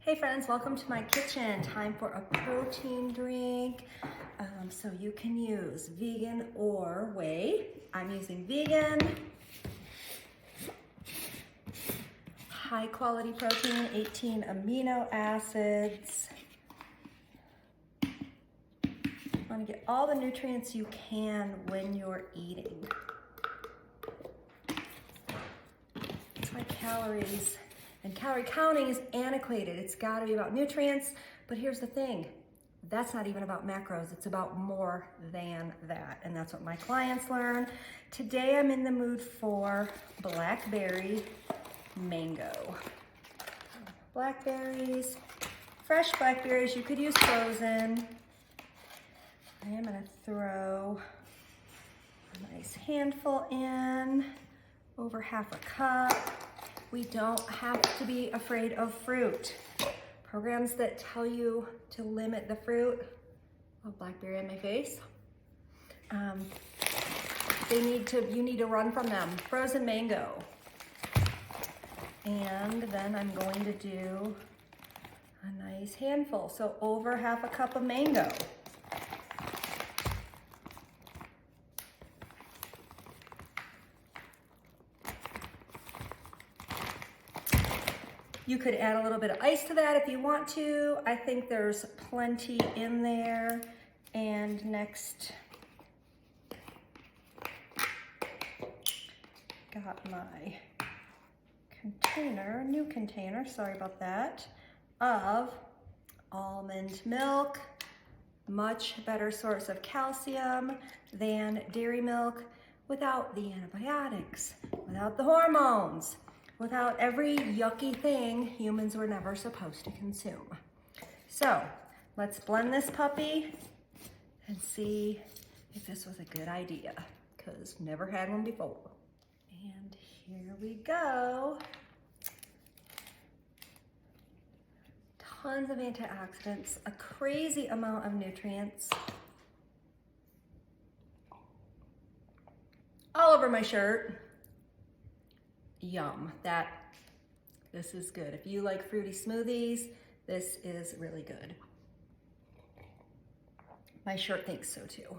Hey friends, welcome to my kitchen. Time for a protein drink. So you can use vegan or whey. I'm using vegan. High quality protein, 18 amino acids. You want to get all the nutrients you can when you're eating. It's like calories. And calorie counting is antiquated. It's got to be about nutrients, but here's the thing. That's not even about macros. It's about more than that, and that's what my clients learn. Today I'm in the mood for Blackberry Mango. Blackberries, fresh blackberries. You could use frozen. I am going to throw a nice handful in, over half a cup. We don't have to be afraid of fruit. Programs that tell you to limit the fruit, oh, blackberry on my face. You need to run from them. Frozen mango. And then I'm going to do a nice handful. So over half a cup of mango. You could add a little bit of ice to that if you want to. I think there's plenty in there. And next, got my container, new container, sorry about that, of almond milk. Much better source of calcium than dairy milk, without the antibiotics, without the hormones, without every yucky thing humans were never supposed to consume. So let's blend this puppy and see if this was a good idea, because never had one before. And here we go. Tons of antioxidants, a crazy amount of nutrients. All over my shirt. Yum, this is good. If you like fruity smoothies, this is really good. My shirt thinks so too.